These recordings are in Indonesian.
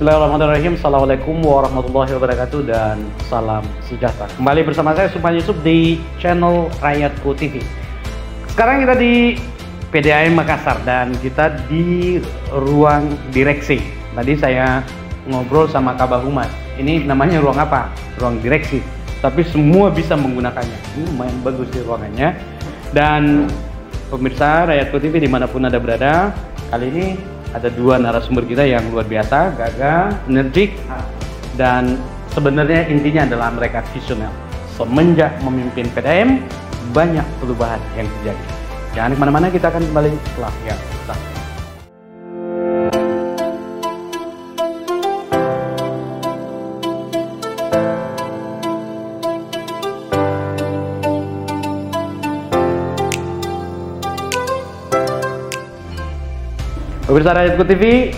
Bismillahirrahmanirrahim. Assalamualaikum warahmatullahi wabarakatuh dan salam sejahtera. Kembali bersama saya Supman Yusuf di channel Rakyatku TV. Sekarang kita di PDAM Makassar dan kita di ruang direksi. Tadi saya ngobrol sama Kabah Humas. Ini namanya ruang apa? Ruang direksi. Tapi semua bisa menggunakannya. Ini lumayan bagus di ruangannya. Dan pemirsa Rakyatku TV dimanapun Anda berada, kali ini ada dua narasumber kita yang luar biasa, gagah, energik, dan sebenarnya intinya adalah mereka visioner. Semenjak memimpin PDAM, banyak perubahan yang terjadi. Jangan kemana-mana, kita akan kembali setelah yang satu. Pemirsa Rakyatku TV,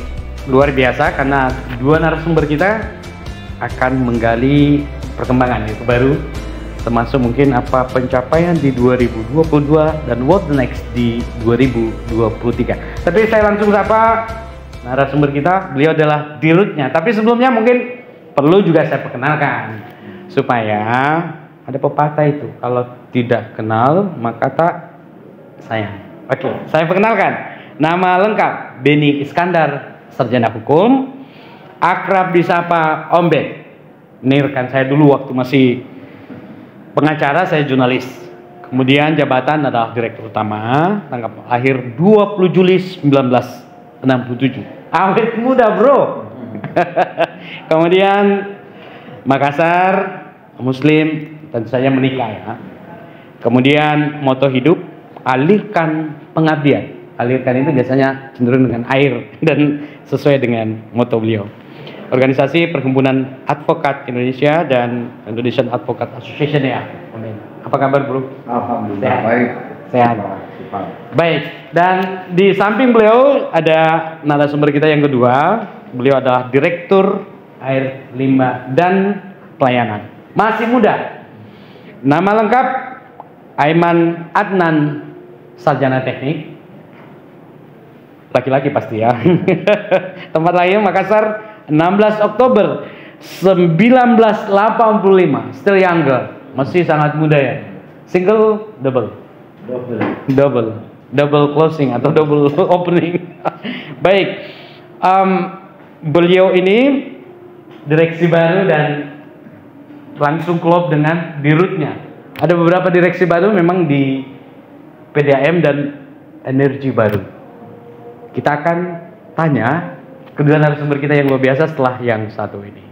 luar biasa karena dua narasumber kita akan menggali perkembangan itu baru, termasuk mungkin apa pencapaian di 2022 dan what the next di 2023. Tapi saya langsung sapa narasumber kita, beliau adalah dirutnya. Tapi sebelumnya mungkin perlu juga saya perkenalkan supaya ada pepatah itu, kalau tidak kenal maka tak sayang. Oke, saya perkenalkan. Nama lengkap Beni Iskandar, sarjana hukum, akrab disapa Om Ben. Ini rekan saya dulu waktu masih pengacara, saya jurnalis. Kemudian jabatan adalah direktur utama, tanggal lahir 20 Juli 1967. Awet muda bro. Kemudian Makassar, Muslim, dan saya menikah ya. Kemudian moto hidup, alirkan pengabdian. Alirkan itu biasanya cenderung dengan air dan sesuai dengan moto beliau. Organisasi Perhimpunan Advokat Indonesia dan Indonesian Advocate Association ya. Amin. Apa kabar bro? Alhamdulillah Sehat. baik. Sehat. Baik. Dan di samping beliau ada narasumber kita yang kedua. Beliau adalah Direktur Air Limbah dan Pelayanan. Masih muda. Nama lengkap Aiman Adnan, sarjana teknik. Laki-laki pasti ya. Tempat lahir Makassar 16 Oktober 1985. Still younger. Masih sangat muda ya. Single, double closing atau double opening. Baik. Beliau ini direksi baru dan langsung klop dengan dirutnya. Ada beberapa direksi baru memang di PDAM dan energi baru. Kita akan tanya kedua narasumber kita yang luar biasa setelah yang satu ini.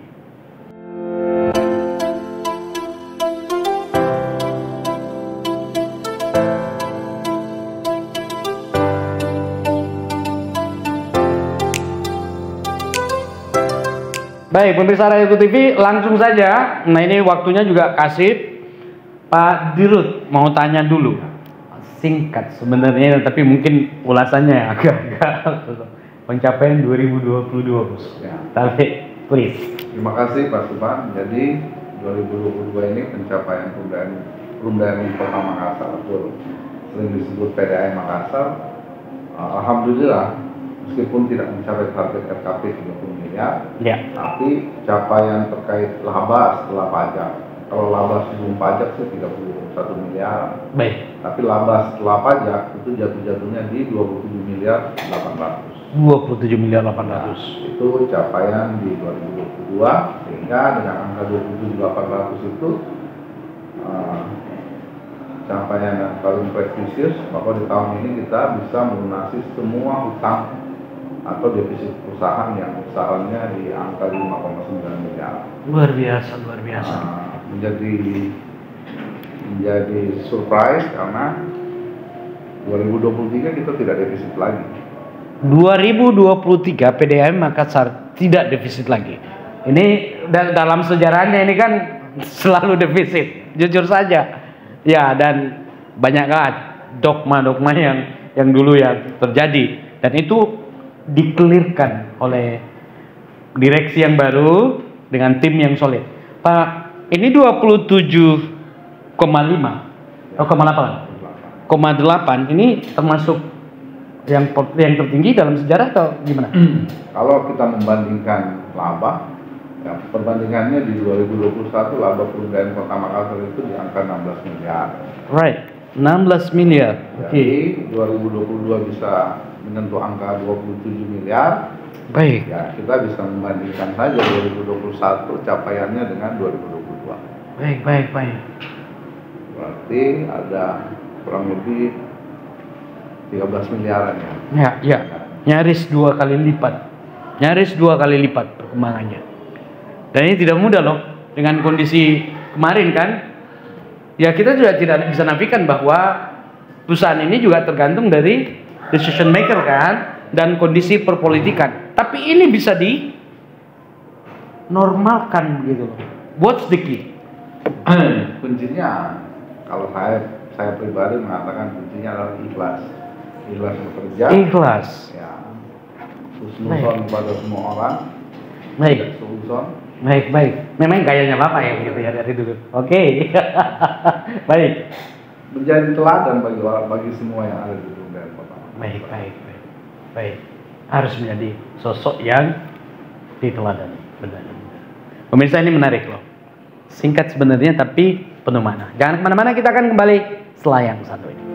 Baik, pemirsa Rakyatku TV, langsung saja. Nah ini waktunya juga kasih Pak Dirut mau tanya dulu. Singkat sebenarnya, tapi mungkin ulasannya agak-agak pencapaian 2022 bos. Ya. Tapi please. Terima kasih Pak Supman. Jadi 2022 ini pencapaian perundaan Kota Makassar, atau sering disebut PDAM Makassar. Alhamdulillah, meskipun tidak mencapai target RKP 30 miliar, Ya. tapi capaian terkait laba setelah pajak. Kalau laba sebelum pajak sih 31 miliar. Baik. Tapi laba setelah pajak itu jatuh-jatuhnya di 27 miliar 800. 27 miliar 800. Nah, itu capaian di 2022, sehingga dengan angka 27.800 itu capaian yang paling prestisius, bahwa di tahun ini kita bisa melunasi semua hutang atau defisit perusahaan yang usahanya di angka 5,9 miliar. Luar biasa, luar biasa. Menjadi surprise karena 2023 kita tidak defisit lagi. 2023 PDAM Makassar tidak defisit lagi. Ini dalam sejarahnya ini kan selalu defisit, jujur saja. Ya, dan banyaklah dogma-dogma yang dulu yang terjadi, dan itu dikelirkan oleh direksi yang baru dengan tim yang solid. Pak, ini 27,5 atau 0,8 ini termasuk yang tertinggi dalam sejarah atau gimana? Kalau kita membandingkan laba. Ya, perbandingannya di 2021 laba perudahan Kota Makassar itu di angka 16 miliar. Right, 16 miliar. Jadi 2022 bisa menyentuh angka 27 miliar. Baik. Ya, kita bisa membandingkan saja 2021 capaiannya dengan 2022. Baik. Berarti ada kurang lebih 13 miliaran ya. Ya. Nyaris 2 kali lipat. Perkembangannya. Dan ini tidak mudah loh dengan kondisi kemarin kan. Ya kita juga tidak bisa nafikan bahwa perusahaan ini juga tergantung dari decision maker kan dan kondisi perpolitikan. Tapi ini bisa dinormalkan begitu loh. What's the key? Kuncinya kalau saya pribadi mengatakan kuncinya adalah ikhlas bekerja. Ikhlas. Ya. Husnuzon kepada semua orang. Baik. Husnuzon. Baik. Memang gayanya Bapak ya begitu ya dari dulu. Oke. Baik. Menjadi teladan bagi semua yang ada di Perudahan Kota. Baik. Harus menjadi sosok yang diteladani. Benar. Pemirsa, ini menarik loh. Singkat sebenarnya tapi penuh makna. Jangan kemana-mana, kita akan kembali setelah yang satu ini.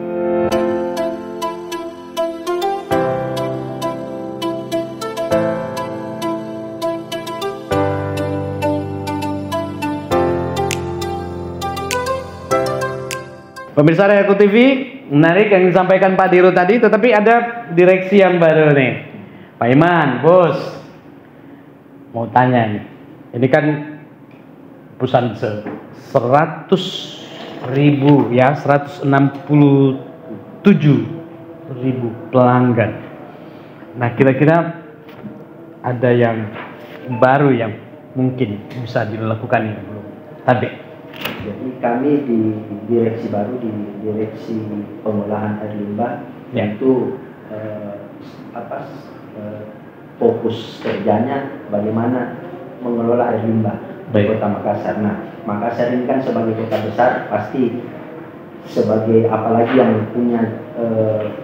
Pemirsa Rayaku TV, menarik yang disampaikan Pak Dirut tadi, tetapi ada direksi yang baru nih. Pak Iman, Bos, mau tanya nih, ini kan perusahaan 100.000 ya, 167.000 pelanggan. Nah, kira-kira ada yang baru yang mungkin bisa dilakukan ya belum? Tadi. Jadi kami di direksi baru, di direksi pengolahan air limbah, yaitu fokus kerjanya bagaimana mengelola air limbah di Kota Makassar. Nah, Makassar ini kan sebagai kota besar pasti sebagai apalagi yang punya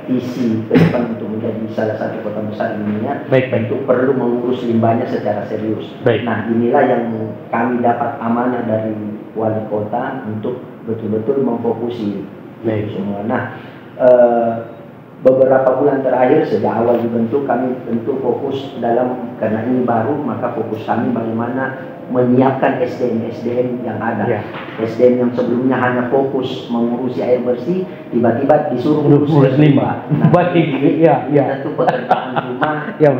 visi ke depan untuk menjadi salah satu kota besar di dunia, tentu perlu mengurus limbahnya secara serius. Nah, inilah yang kami dapat amanah dari wali kota untuk betul-betul memfokusi itu semua. Nah, beberapa bulan terakhir sejak awal dibentuk kami tentu fokus dalam, karena ini baru, maka fokus kami bagaimana menyiapkan SDM yang ada. SDM yang sebelumnya hanya fokus mengurusi air bersih, tiba-tiba disuruh mengurus limbah. Nah, tentu pekerjaan rumah yang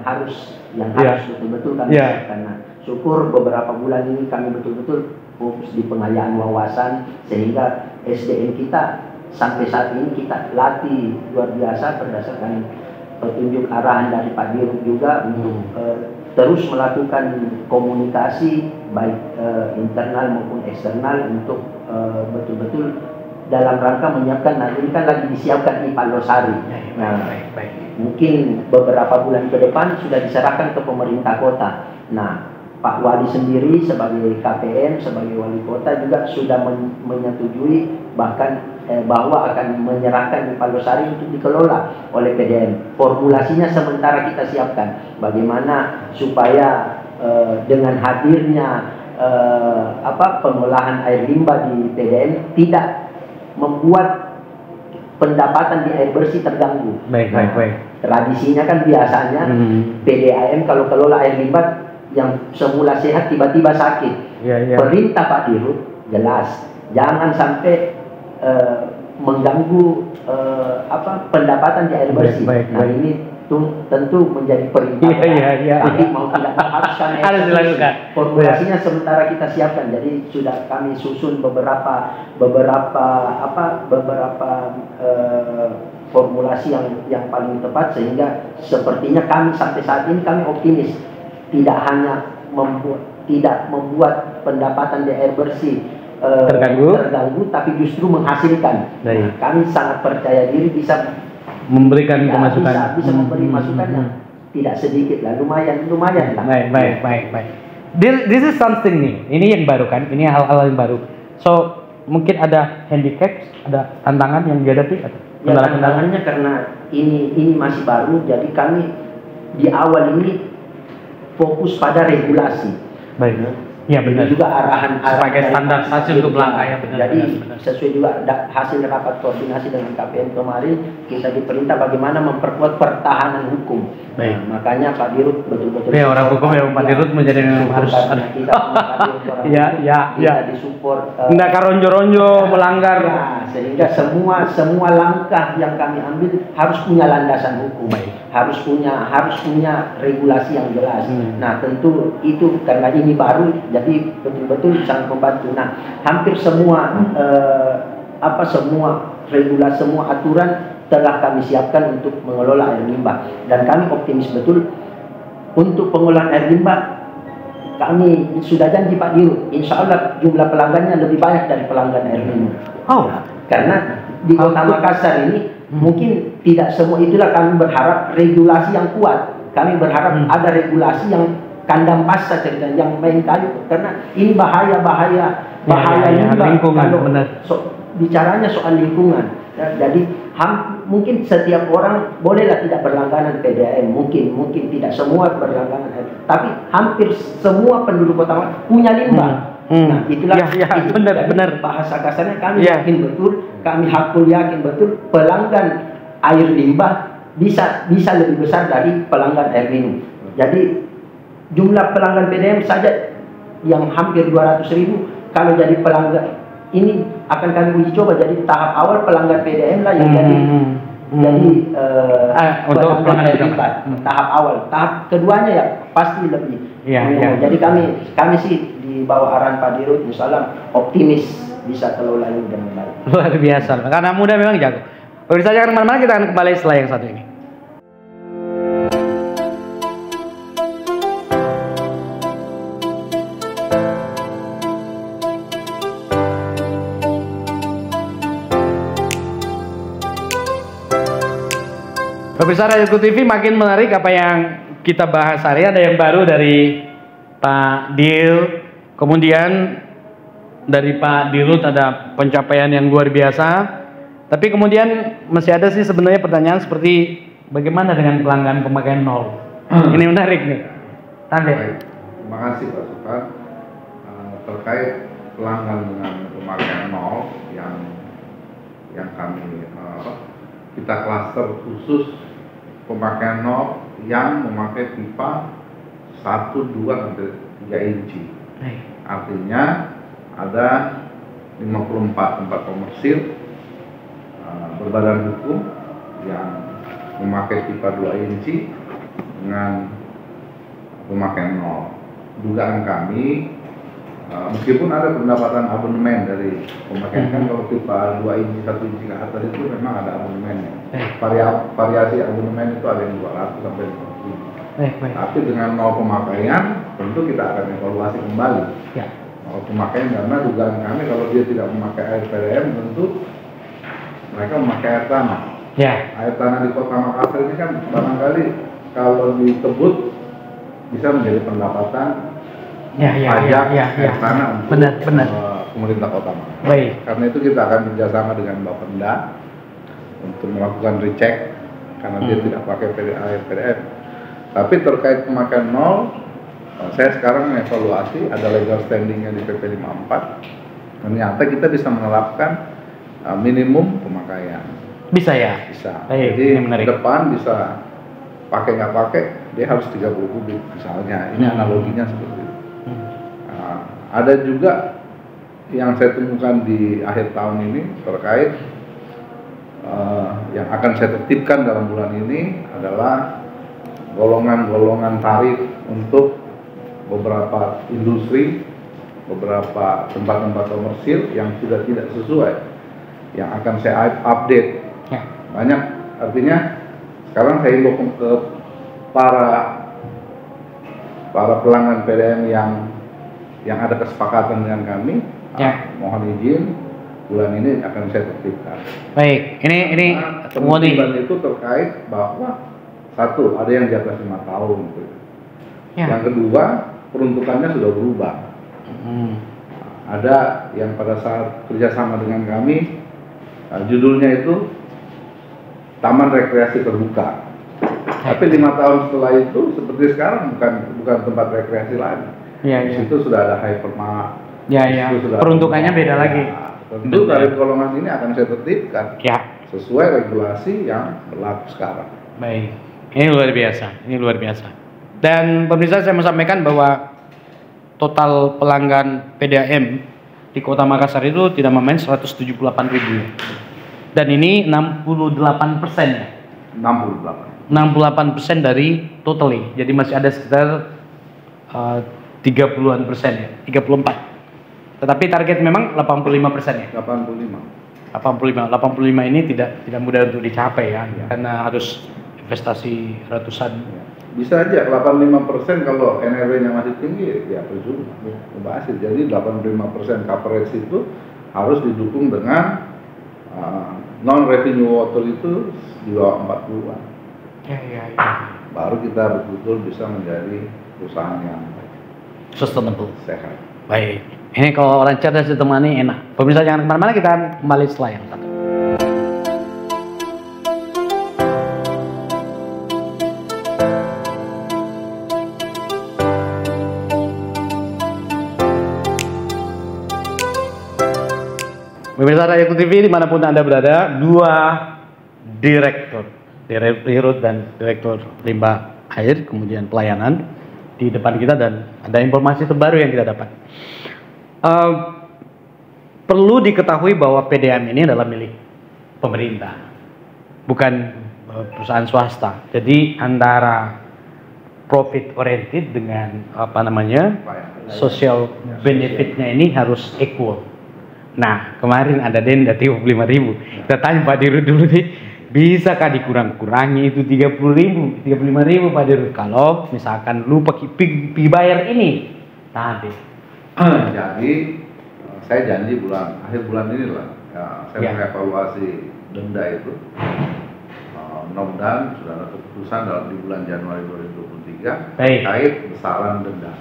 harus betul-betul kami siapkan. Nah, syukur beberapa bulan ini kami betul-betul fokus di pengayaan wawasan, sehingga SDM kita sampai saat ini kita latih luar biasa berdasarkan petunjuk arahan dari Pak Dirut juga untuk terus melakukan komunikasi baik internal maupun eksternal untuk betul-betul dalam rangka menyiapkan. Nah, ini kan lagi disiapkan di Palosari. Nah, mungkin beberapa bulan ke depan sudah diserahkan ke pemerintah kota. Nah, Pak Wali sendiri sebagai KPM, sebagai wali kota juga sudah menyetujui bahkan bahwa akan menyerahkan di Palosari untuk dikelola oleh PDM. Formulasinya sementara kita siapkan bagaimana supaya dengan hadirnya pengolahan air limbah di PDM tidak membuat pendapatan di air bersih terganggu. Tradisinya kan biasanya PDAM kalau kelola air limbah yang semula sehat tiba-tiba sakit. Perintah Pak Dirut jelas, jangan sampai mengganggu pendapatan di air bersih. Nah, ini tentu menjadi perintah. Tapi mau tidak mau harus dilakukan. Formulasinya sementara kita siapkan. Jadi sudah kami susun beberapa formulasi yang paling tepat, sehingga sepertinya kami sampai saat ini kami optimis. Tidak hanya membuat pendapatan di air bersih terganggu, tapi justru menghasilkan. Nah, kami sangat percaya diri bisa memberikan masukan. Bisa memberi masukan yang tidak sedikit lah, lumayan lah. Baik. This is something new. Ini yang baru kan? Ini hal-hal yang baru. So mungkin ada handicap, ada tantangan yang dihadapi atau? Ya, tantangannya karena ini masih baru, jadi kami di awal ini fokus pada regulasi. Baik. Ya benar. Ini juga arahan sebagai standarisasi untuk langkah ya benar. Jadi benar. sesuai juga hasil rapat koordinasi dengan KPM kemarin, kita diperintah bagaimana memperkuat pertahanan hukum. Baik. Nah, makanya Pak Dirut betul-betul. Ya orang hukum ya Pak Dirut menjadi harus ada. Kita punya Pak Dirut orang hukum, kita disupport. Nggak karonjo-ronjo melanggar. Ya, sehingga semua langkah yang kami ambil harus punya landasan hukum. Baik. harus punya regulasi yang jelas. Nah, tentu itu karena ini baru, jadi betul-betul sangat membantu. Nah, hampir semua semua regulasi, semua aturan telah kami siapkan untuk mengelola air limbah, dan kami optimis betul untuk pengelolaan air limbah. Kami sudah janji Pak Dirut, insya Allah jumlah pelanggannya lebih banyak dari pelanggan air minum. Nah, karena di Kota Makassar ini mungkin tidak semua, itulah kami berharap regulasi yang kuat. Kami berharap ada regulasi yang kandang pasta cerita, yang main kayu, karena ini bahaya lingkungan. Kalau bicaranya soal lingkungan. Ya, jadi mungkin setiap orang bolehlah tidak berlangganan PDAM, mungkin tidak semua berlangganan, tapi hampir semua penduduk Kota Makassar punya limbah. Nah, itulah itu benar. Bahasa kasarnya kami yakin betul, kami hakul yakin betul pelanggan air limbah bisa lebih besar dari pelanggan air minum. Jadi jumlah pelanggan PDAM saja yang hampir 200.000, kalau jadi pelanggan ini akan kami uji coba, jadi tahap awal pelanggan PDAM lah yang untuk pelanggan air limbah. Tahap awal, tahap keduanya ya pasti lebih. Jadi kami sih di bawah arahan Pak Dirut, insya Allah optimis bisa kelola ini dengan baik. Luar biasa, karena muda memang jago. Pemirsa jangan kemana-mana, kita akan kembali setelah yang satu ini. Pemirsa Rayaku TV, makin menarik apa yang kita bahas hari. Ada yang baru dari Pak Dil, kemudian dari Pak Dirut ada pencapaian yang luar biasa. Tapi kemudian masih ada sih sebenarnya pertanyaan seperti bagaimana dengan pelanggan pemakaian nol? Ini menarik nih. Terima kasih Pak Sufan. Terkait pelanggan dengan pemakaian nol yang kami kita klaster khusus pemakaian nol yang memakai pipa 1, 2, sampai 3 inci. Artinya ada 54 tempat komersil berbadan hukum yang memakai pipa 2 inci dengan pemakaian nol. Dugaan kami, meskipun ada pendapatan abonemen dari pemakaian, kan kalau pipa 2 inci, 1 inci ke atas itu memang ada abonemennya. Variasi abonemen itu ada yang 200 sampai 500. Tapi dengan nol pemakaian tentu kita akan evaluasi kembali nol pemakaian, karena dugaan kami kalau dia tidak memakai air PDAM tentu mereka memakai air tanah. Air tanah di Kota Makassar ini kan barangkali kalau disebut bisa menjadi pendapatan pajak air tanah untuk pemerintah Kota Makassar. Karena itu kita akan bekerjasama dengan Bapenda untuk melakukan recheck, karena dia tidak pakai air PDAM. Tapi terkait pemakaian nol, saya sekarang mengevaluasi, ada legal standingnya di PP 54. Ternyata kita bisa menerapkan minimum pemakaian. Bisa. Jadi ke depan bisa pakai nggak pakai, dia harus 30 kubik misalnya. Ini analoginya seperti itu. Ada juga yang saya temukan di akhir tahun ini terkait yang akan saya tertibkan dalam bulan ini adalah golongan-golongan tarif untuk beberapa industri, beberapa tempat-tempat komersil yang sudah tidak sesuai, yang akan saya update. Banyak, artinya sekarang saya himbau ke para pelanggan PDAM yang ada kesepakatan dengan kami, mohon izin bulan ini akan saya tertibkan. Ini kemudian itu terkait bahwa satu, ada yang di atas 5 tahun. Yang kedua, peruntukannya sudah berubah. Ada yang pada saat kerjasama dengan kami, judulnya itu Taman Rekreasi Terbuka. Tapi 5 tahun setelah itu seperti sekarang bukan tempat rekreasi lagi. Iya, Di situ sudah ada hypermart. Ya. Peruntukannya beda lagi. Tentu tarif golongan ini akan saya tertibkan. Ya. Sesuai regulasi yang berlaku sekarang. Baik. Ini luar biasa. Dan pemirsa, saya mau sampaikan bahwa total pelanggan PDAM di Kota Makassar itu tidak main 178.000. Dan ini 68% ya. 68% dari totally. Jadi masih ada sekitar 30-an persen ya, 34. Tetapi target memang 85% ya. 85 ini tidak mudah untuk dicapai ya. Karena harus investasi ratusan. Bisa aja 85% kalau NRW-nya masih tinggi ya percuma. Hasil. Jadi 85% coverage itu harus didukung dengan non revenue water itu di bawah 40-an. Ya. Baru kita betul-betul bisa menjadi perusahaan yang sustainable, sehat. Baik. Ini kalau orang cerdas ditemani enak. Pemirsa jangan kemana-mana, kita kembali setelah yang satu. Pemirsa Rakyat TV dimanapun Anda berada, dua direktur dan direktur limbah air kemudian pelayanan di depan kita, dan ada informasi terbaru yang kita dapat. Perlu diketahui bahwa PDAM ini adalah milik pemerintah, bukan perusahaan swasta. Jadi antara profit oriented dengan social benefitnya ini harus equal. Nah, kemarin ada denda 35.000. Kita tanya Pak Dirut dulu nih, bisakah dikurang-kurangi itu 30.000, 35.000 Pak Dirut? Kalau misalkan lu pergi bayar ini, nanti. Jadi saya janji akhir bulan ini lah, saya mengevaluasi denda itu. Mudah-mudahan sudah ada keputusan di bulan Januari 2023 terkait besaran denda.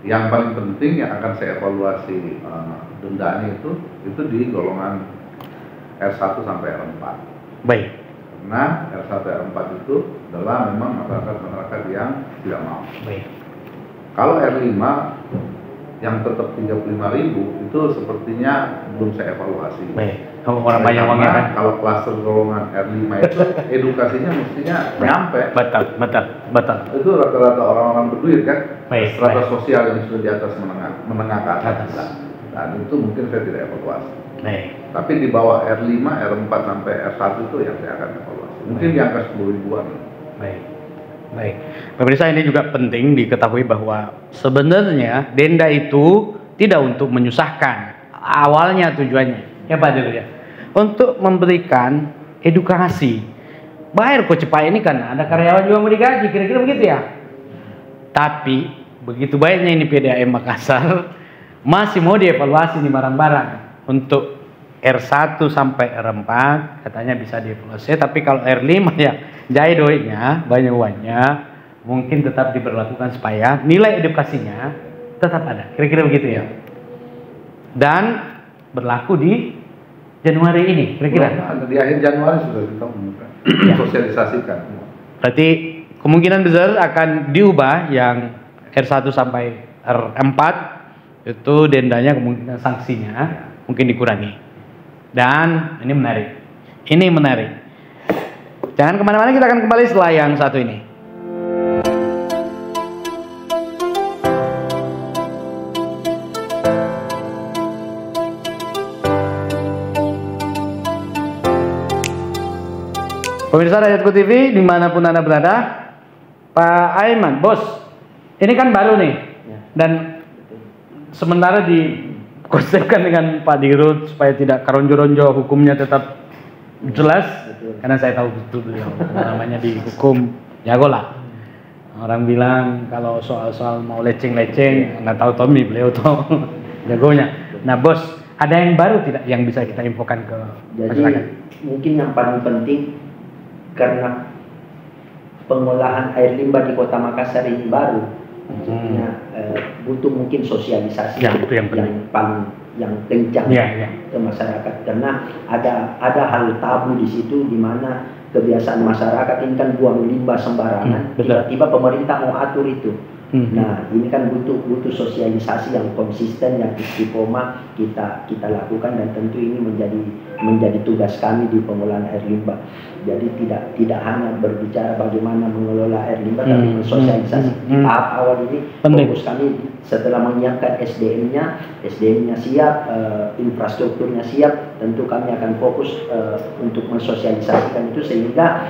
Yang paling penting yang akan saya evaluasi dendanya itu di golongan R1 sampai R4. Baik. Karena R1 R4 itu adalah memang masyarakat yang tidak mau. Baik. Kalau R5 yang tetap 35.000 itu sepertinya belum saya evaluasi. Baik. Kalau orang banyak uangnya kan. Kalau klaster golongan R5 itu edukasinya mestinya nyampe. Betul. Itu rata-rata orang-orang berduit kan. Baik. Strata sosial yang sudah di atas menengah ke atas. Dan itu mungkin saya tidak evaluasi. Baik. Tapi di bawah R5, R4 sampai R1 itu yang saya akan evaluasi. Mungkin di angka 10.000-an. Baik. Pemirsa, ini juga penting diketahui bahwa sebenarnya denda itu tidak untuk menyusahkan. Awalnya tujuannya, ya Pak Dirut ya, untuk memberikan edukasi. Bayar kok cepat ini kan ada karyawan juga mau digaji, kira-kira begitu ya. Tapi begitu baiknya ini PDAM Makassar masih mau dievaluasi nih barang-barang. Untuk R1 sampai R4 katanya bisa dievaluasi, tapi kalau R5 ya jahit duitnya, banyak uangnya, mungkin tetap diberlakukan supaya nilai edukasinya tetap ada. Kira-kira begitu ya. Dan berlaku di Januari ini, kira-kira. Di akhir Januari sudah kita sosialisasikan. Berarti kemungkinan besar akan diubah yang R1 sampai R4 itu dendanya, kemungkinan sanksinya mungkin dikurangi. Dan ini menarik. Jangan kemana-mana, kita akan kembali setelah yang satu ini. Pemirsa Rakyatku TV dimanapun Anda berada, Pak Aiman, bos, ini kan baru nih, dan sementara dikonsepkan dengan Pak Dirut supaya tidak karonjo-ronjo, hukumnya tetap jelas, karena saya tahu betul beliau namanya di hukum jago lah. Orang bilang kalau soal-soal mau leceng-leceng, nggak tahu Tommy, beliau tahu jagonya. Nah bos, ada yang baru tidak yang bisa kita infokan ke masyarakat? Jadi mungkin yang paling penting, karena pengolahan air limbah di Kota Makassar ini baru, butuh mungkin sosialisasi ya, itu yang kencang ke masyarakat, karena ada hal tabu di situ, di mana kebiasaan masyarakat ini kan buang limbah sembarangan, tiba-tiba pemerintah mau atur itu. Nah, ini kan butuh sosialisasi yang konsisten, yang istiqomah kita lakukan, dan tentu ini menjadi tugas kami di pengelolaan air limbah. Jadi tidak hanya berbicara bagaimana mengelola air limbah, tapi mensosialisasi. Tahap awal ini fokus kami setelah menyiapkan SDM-nya siap, infrastrukturnya siap, tentu kami akan fokus untuk mensosialisasikan itu, sehingga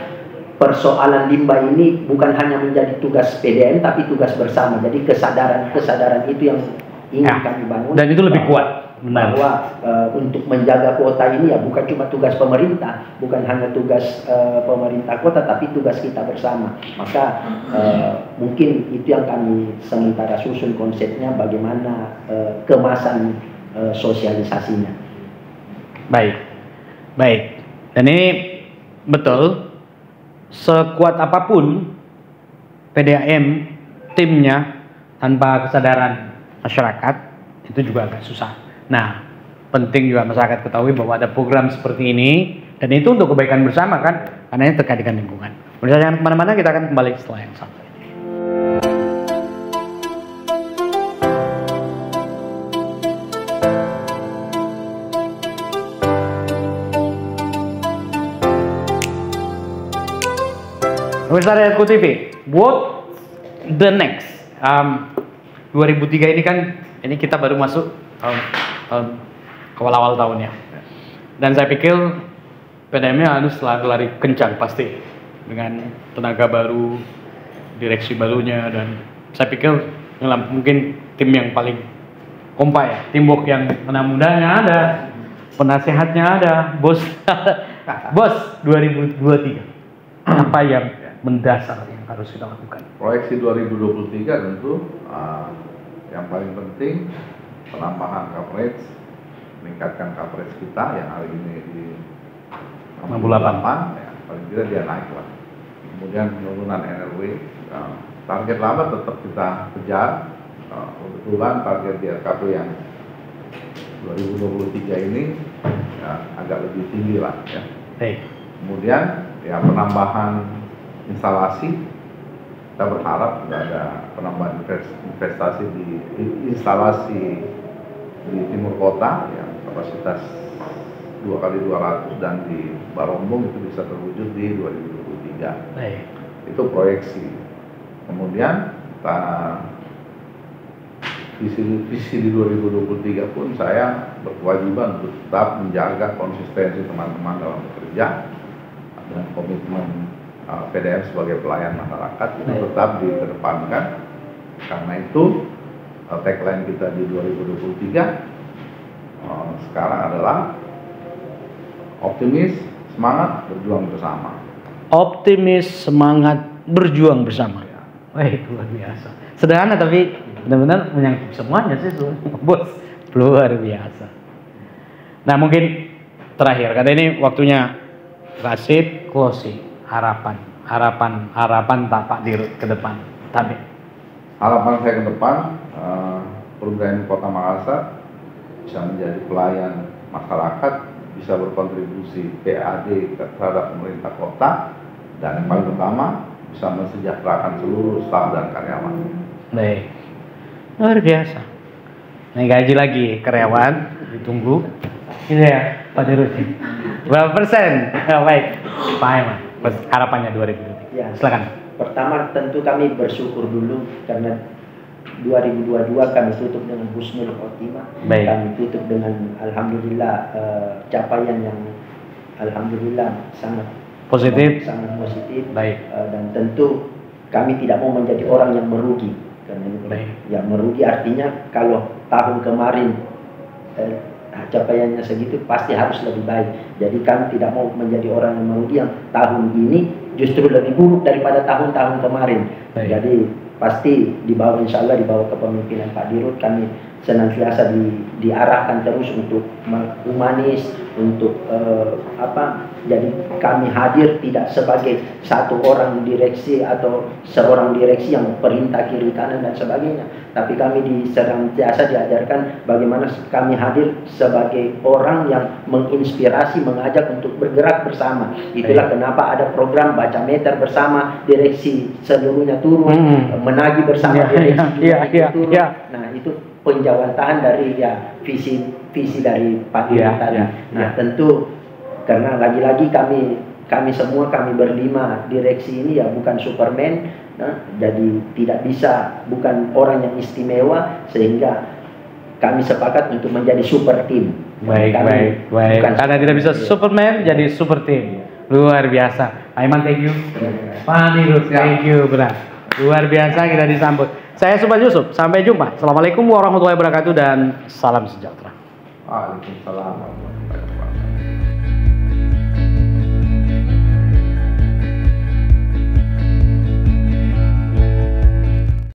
persoalan limbah ini bukan hanya menjadi tugas PDAM tapi tugas bersama. Jadi kesadaran itu yang ingin kami bangun. Dan itu lebih kuat. Bahwa untuk menjaga kota ini ya bukan cuma tugas pemerintah, bukan hanya tugas pemerintah kota, tapi tugas kita bersama. Maka mungkin itu yang kami sementara susun konsepnya, bagaimana kemasan sosialisasinya. Baik. Dan ini betul. Sekuat apapun PDAM timnya, tanpa kesadaran masyarakat itu juga agak susah. Nah, penting juga masyarakat ketahui bahwa ada program seperti ini, dan itu untuk kebaikan bersama kan, karena ini terkait dengan lingkungan. Pemirsa jangan kemana-mana, kita akan kembali setelah yang satu ini. Pemirsa Riadku TV, what the next? 2003 ini kan, ini kita baru masuk awal-awal tahunnya. Dan saya pikir PDAM-nya harus lari kencang pasti, dengan tenaga baru, direksi barunya, dan saya pikir mungkin tim yang paling kompak ya, teamwork yang anak mudanya ada, penasehatnya ada, bos 2023 apa yang mendasar yang harus kita lakukan? Proyeksi 2023 tentu yang paling penting penambahan coverage, meningkatkan coverage kita yang hari ini di 68, ya, paling tidak dia naik lah. Kemudian penurunan NRW, target lama tetap kita kejar. Kebetulan target di RKP yang 2023 ini ya, agak lebih tinggi lah ya. Kemudian ya penambahan instalasi, kita berharap sudah ada penambahan investasi di instalasi di timur kota yang kapasitas 2x200 dan di Barombong itu bisa terwujud di 2023. Itu proyeksi. Kemudian kita visi di 2023 pun saya berkewajiban untuk tetap menjaga konsistensi teman-teman dalam bekerja dan komitmen PDAM sebagai pelayan masyarakat itu tetap dikedepankan. Karena itu tagline kita di 2023 sekarang adalah optimis, semangat, berjuang bersama. Optimis, semangat, berjuang bersama. Wah, itu luar biasa. Sederhana tapi benar-benar menyangkut semuanya sih, bos. Luar biasa. Nah, mungkin terakhir, karena ini waktunya Rasid closing. Harapan tak Pak Dirut ke depan. Tapi harapan saya ke depan, Perumda Kota Makassar bisa menjadi pelayan masyarakat, bisa berkontribusi PAD terhadap pemerintah kota, dan yang paling utama bisa mensejahterakan seluruh staf dan karyawan. Baik, luar biasa. Naik gaji lagi karyawan, ditunggu. Gitu ya, Pak Dirut. Berapa persen? Baik, Pak Aiman. Harapannya 2023. Ya, silakan. Pertama tentu kami bersyukur dulu karena 2022 kami tutup dengan husnul khotimah. Kami tutup dengan alhamdulillah capaian yang alhamdulillah sangat positif. Baik. Dan tentu kami tidak mau menjadi orang yang merugi. Karena ya merugi artinya kalau tahun kemarin capaiannya segitu pasti harus lebih baik. Jadi kami tidak mau menjadi orang yang merugi yang tahun ini justru lebih buruk daripada tahun-tahun kemarin. Jadi pasti insya Allah di bawah kepemimpinan Pak Dirut kami senantiasa diarahkan terus untuk humanis, untuk jadi kami hadir tidak sebagai satu orang direksi atau seorang direksi yang perintah kiri kanan dan sebagainya, tapi kami senantiasa diajarkan bagaimana kami hadir sebagai orang yang menginspirasi, mengajak untuk bergerak bersama. Itulah kenapa ada program baca meter bersama, direksi seluruhnya turun, menagih bersama, direksi juga turun. Nah, itu penjawaban dari visi dari Pak Dirut tadi. Nah, tentu karena lagi-lagi kami semua, kami berlima direksi ini ya bukan Superman, jadi tidak bisa, bukan orang yang istimewa, sehingga kami sepakat untuk menjadi super team. Baik. Karena tidak bisa Superman, jadi super team. Luar biasa. Aiman, thank you. Pak Dirut, thank you, benar. Luar biasa kita disambut. Saya Subhan Yusuf, sampai jumpa. Assalamualaikum warahmatullahi wabarakatuh dan salam sejahtera. Waalaikumsalam warahmatullahi wabarakatuh.